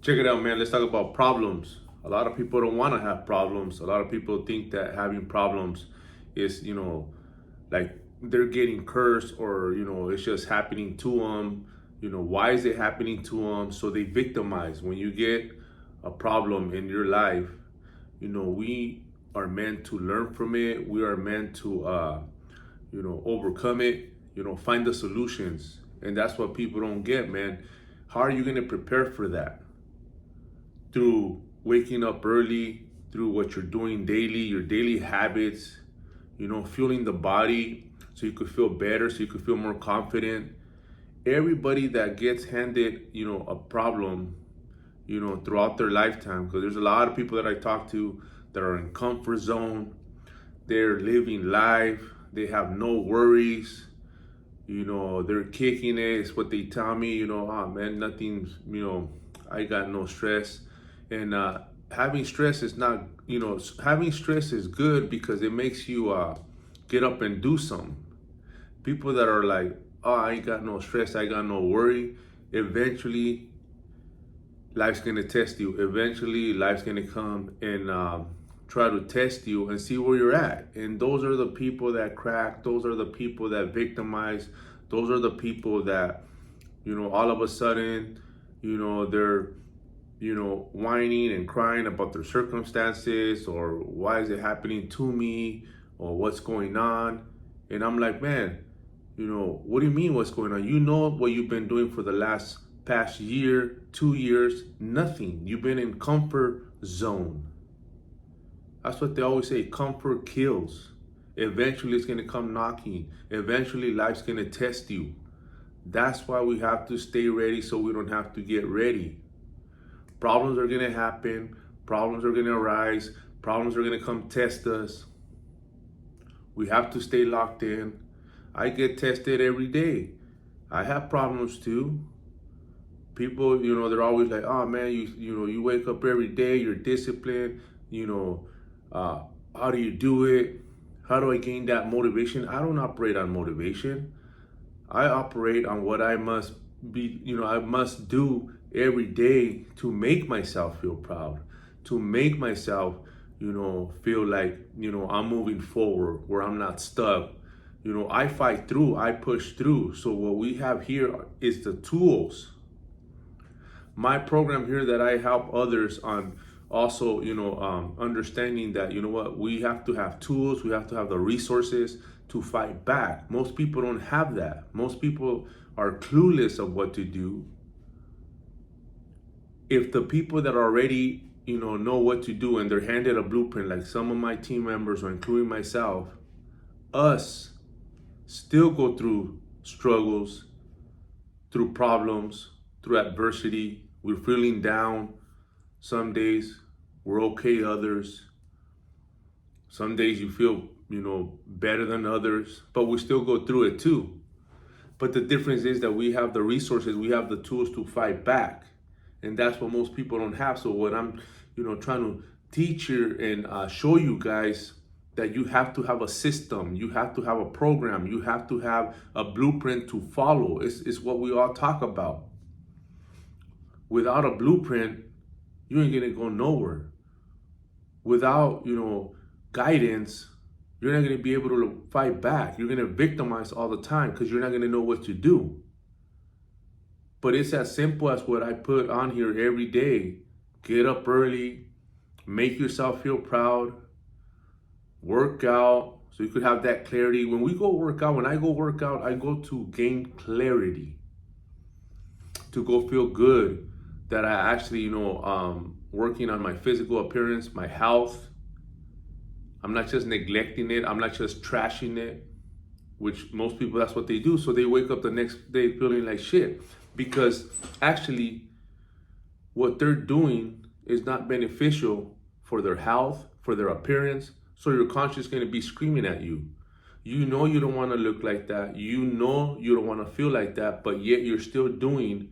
Check it out, man. Let's talk about problems. A lot of people don't want to have problems. A lot of people think that having problems is, like they're getting cursed or, it's just happening to them. Why is it happening to them? So they victimize. When you get a problem in your life, we are meant to learn from it. We are meant to, overcome it, find the solutions. And that's what people don't get, man. How are you going to prepare for that? Through waking up early, through what you're doing daily, your daily habits, fueling the body so you could feel better, so you could feel more confident. Everybody that gets handed, a problem, throughout their lifetime, because there's a lot of people that I talk to that are in comfort zone, they're living life, they have no worries, they're kicking it. It's what they tell me, oh man, nothing's, I got no stress. And having stress is not, having stress is good because it makes you get up and do something. People that are like, oh, I ain't got no stress, I got no worry, eventually life's gonna test you. Eventually life's gonna come and try to test you and see where you're at. And those are the people that crack, those are the people that victimize, those are the people that, all of a sudden, they're whining and crying about their circumstances or why is it happening to me or what's going on. And I'm like, man, what do you mean what's going on? You know what you've been doing for the past year, 2 years, nothing. You've been in comfort zone. That's what they always say, comfort kills. Eventually it's gonna come knocking. Eventually life's gonna test you. That's why we have to stay ready so we don't have to get ready. Problems are gonna happen, problems are gonna arise, problems are gonna come test us. We have to stay locked in. I get tested every day. I have problems too. People, they're always like, oh man, you wake up every day, you're disciplined, how do you do it? How do I gain that motivation? I don't operate on motivation. I operate on what I must be, I must do every day to make myself feel proud, to make myself, feel like, I'm moving forward, where I'm not stuck. I fight through, I push through. So what we have here is the tools. My program here that I help others on also, understanding that, what, we have to have tools, we have to have the resources to fight back. Most people don't have that. Most people are clueless of what to do. If the people that already, know what to do and they're handed a blueprint, like some of my team members, or including myself, us still go through struggles, through problems, through adversity. We're feeling down. Some days we're okay, others. Some days you feel, better than others, but we still go through it too. But the difference is that we have the resources, we have the tools to fight back. And that's what most people don't have. So what I'm, trying to teach you and show you guys, that you have to have a system, you have to have a program, you have to have a blueprint to follow. It's what we all talk about. Without a blueprint, you ain't gonna go nowhere. Without, guidance, you're not gonna be able to fight back. You're gonna victimize all the time because you're not gonna know what to do. But it's as simple as what I put on here every day. Get up early, make yourself feel proud, work out so you could have that clarity. When we go work out, when I go work out, I go to gain clarity, to go feel good that I actually, working on my physical appearance, my health. I'm not just neglecting it. I'm not just trashing it, which most people, that's what they do. So they wake up the next day feeling like shit because actually what they're doing is not beneficial for their health, for their appearance. So your conscience is going to be screaming at you. You know you don't want to look like that. You know you don't want to feel like that, but yet you're still doing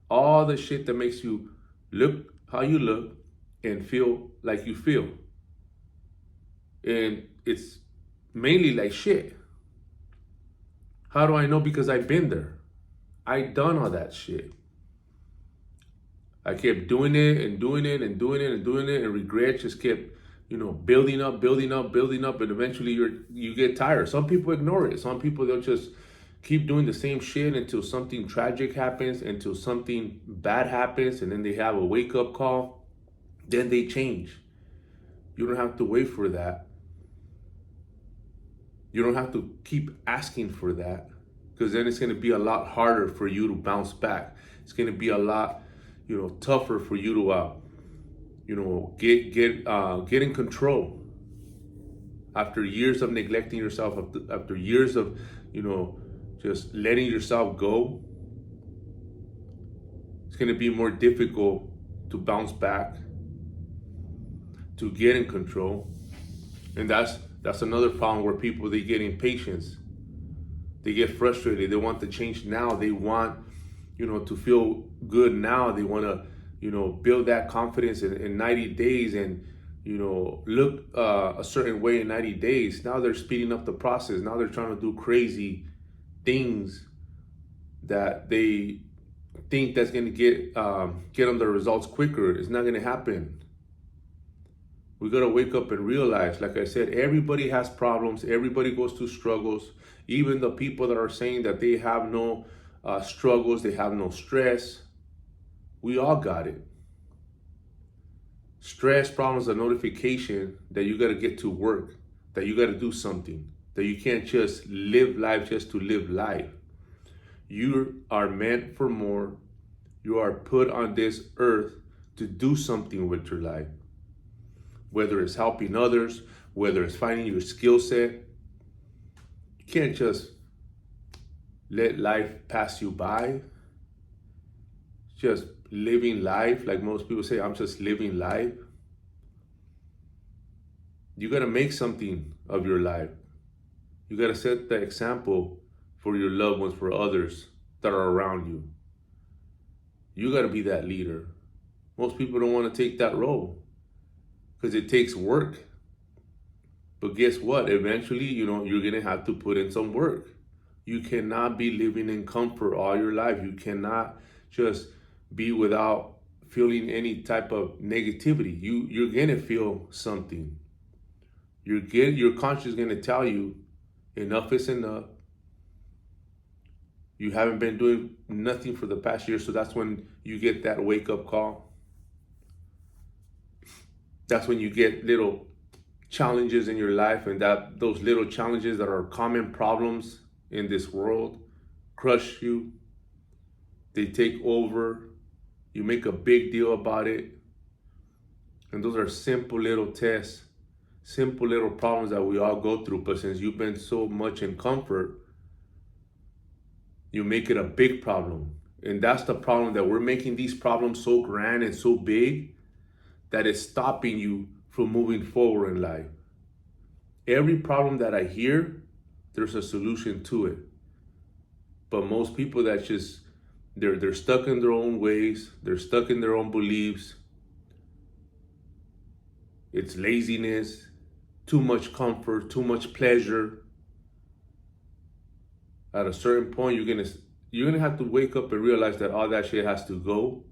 all the shit that makes you look how you look and feel like you feel. And it's mainly like shit. How do I know? Because I've been there. I done all that shit. I kept doing it and doing it and doing it and doing it, and regret just kept, building up, building up, building up, and eventually you get tired. Some people ignore it. Some people, they'll just keep doing the same shit until something tragic happens, until something bad happens, and then they have a wake up call. Then they change. You don't have to wait for that. You don't have to keep asking for that, because then it's going to be a lot harder for you to bounce back. It's going to be a lot, tougher for you to, get in control. After years of neglecting yourself, after years of, just letting yourself go, it's going to be more difficult to bounce back, to get in control. And that's another problem where people, they get impatient. They get frustrated. They want to change now. They want, to feel good now. They want to, build that confidence in 90 days and, look a certain way in 90 days. Now they're speeding up the process. Now they're trying to do crazy things that they think that's going to get them the results quicker. It's not going to happen. We got to wake up and realize, like I said, everybody has problems. Everybody goes through struggles. Even the people that are saying that they have no struggles, they have no stress, we all got it. Stress problems are notification that you got to get to work, that you got to do something, that you can't just live life just to live life. You are meant for more. You are put on this earth to do something with your life. Whether it's helping others, whether it's finding your skill set. You can't just let life pass you by. Just living life, like most people say, I'm just living life. You gotta make something of your life. You gotta set the example for your loved ones, for others that are around you. You gotta be that leader. Most people don't wanna take that role, because it takes work. But guess what? Eventually, you're going to have to put in some work. You cannot be living in comfort all your life. You cannot just be without feeling any type of negativity. You're going to feel something. Your conscience is going to tell you enough is enough. You haven't been doing nothing for the past year, so that's when you get that wake-up call. That's when you get little challenges in your life, and that those little challenges that are common problems in this world crush you. They take over. You make a big deal about it. And those are simple little tests, simple little problems that we all go through. But since you've been so much in comfort, you make it a big problem. And that's the problem, that we're making these problems so grand and so big that is stopping you from moving forward in life. Every problem that I hear, there's a solution to it. But most people, that just, they're stuck in their own ways. They're stuck in their own beliefs. It's laziness, too much comfort, too much pleasure. At a certain point, you're gonna have to wake up and realize that all that shit has to go,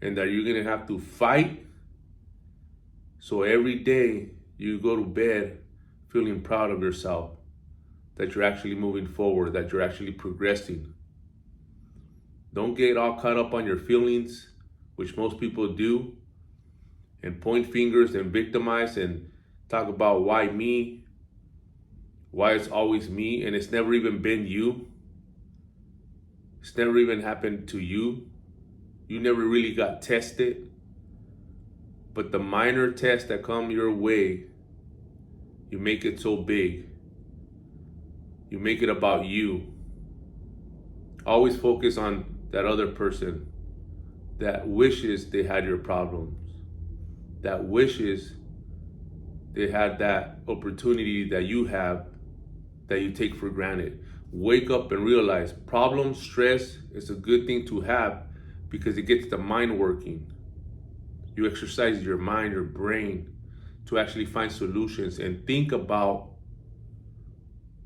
and that you're gonna have to fight. So every day you go to bed feeling proud of yourself, that you're actually moving forward, that you're actually progressing. Don't get all caught up on your feelings, which most people do, and point fingers and victimize and talk about why me, why it's always me, and it's never even been you. It's never even happened to you. You never really got tested. But the minor tests that come your way, you make it so big. You make it about you. Always focus on that other person that wishes they had your problems, that wishes they had that opportunity that you have, that you take for granted. Wake up and realize problems, stress is a good thing to have, because it gets the mind working. You exercise your mind, your brain, to actually find solutions and think about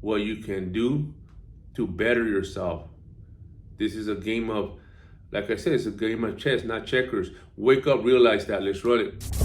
what you can do to better yourself. This is a game of Like I said, it's a game of chess, not checkers. Wake up, realize that. Let's run it.